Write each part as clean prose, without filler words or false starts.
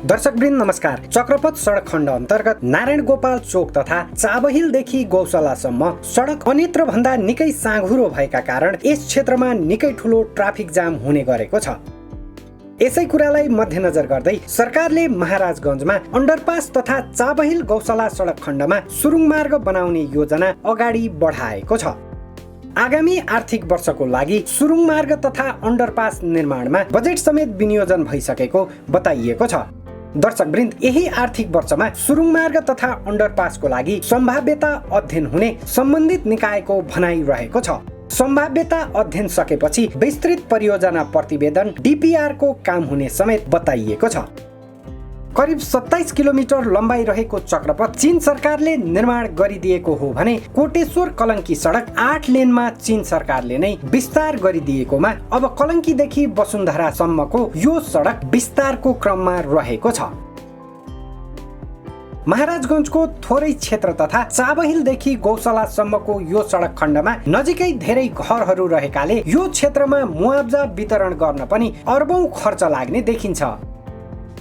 दर्शकवृन्द नमस्कार। चक्रपथ सडक खण्ड अन्तर्गत नारायण गोपाल चोक तथा चाबहिलदेखि गौशालासम्म सडक अन्यत्र भन्दा निकै साँघुरो भएका कारण यस क्षेत्रमा निकै ठूलो ट्राफिक जाम हुने गरेको छ। यसै कुरालाई मध्यनजर गर्दै सरकारले महाराजगञ्जमा अन्डरपास तथा चाबहिल गौशाला सडक खण्डमा सुरुङ मार्ग बनाउने योजना अगाडि बढाएको छ। आगामी आर्थिक वर्षको लागि सुरुङ मार्ग तथा अन्डरपास निर्माणमा बजेट समेत विनियोजन भइसकेको बताइएको छ। दर्शकवृन्द, यही आर्थिक वर्षमा सुरुङ मार्ग तथा अन्डरपासको लागि सम्भाव्यता अध्ययन हुने सम्बन्धित निकायको भनाइरहेको छ। सम्भाव्यता अध्ययन सकेपछि विस्तृत परियोजना प्रतिवेदन DPR को काम हुने समेत बताइएको छ। करिब 27 किलोमिटर लम्बाइ रहेको चक्रपथ चीन सरकारले निर्माण गरिदिएको हो भने कोटेश्वर कलङ्की सडक 8 लेनमा चीन सरकारले नै विस्तार गरिदिएकोमा अब कलङ्कीदेखि वसुन्धरासम्मको यो सडक विस्तारको क्रममा रहेको छ। महाराजगञ्जको थोरै क्षेत्र तथा चाबहिलदेखि गौशालासम्मको यो सडक खण्डमा नजिकै धेरै घरहरू रहेकाले यो क्षेत्रमा मुआब्जा वितरण गर्न पनि अर्बौं खर्च लाग्ने देखिन्छ।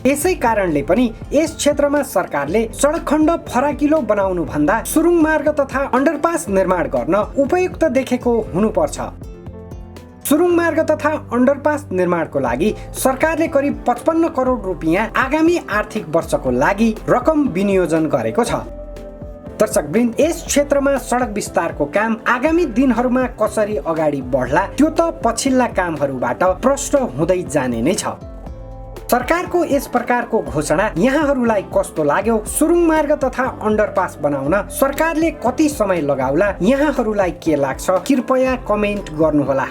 यसै कारणले पनि यस क्षेत्रमा सरकारले सडक खण्ड फराकिलो बनाउनु भन्दा सुरुङ मार्ग तथा अन्डरपास निर्माण गर्न उपयुक्त देखेको हुनुपर्छ। सुरुङ मार्ग तथा अन्डरपास निर्माणको लागि सरकारले करिब 55 करोड रुपियाँ आगामी आर्थिक वर्षको लागि रकम विनियोजन गरेको छ। दर्शकवृन्द, यस क्षेत्रमा सडक विस्तारको काम आगामी दिनहरूमा कसरी अगाडि बढ्ला त्यो त पछिल्ला कामहरूबाट प्रष्ट हुँदै जाने नै छ। सरकारको यस प्रकारको घोषणा यहाँहरूलाई कस्तो लाग्यो? सुरुङ मार्ग तथा अन्डरपास बनाउन सरकारले कति समय लगाउला? यहाँहरूलाई के लाग्छ? कृपया कमेन्ट गर्नुहोला।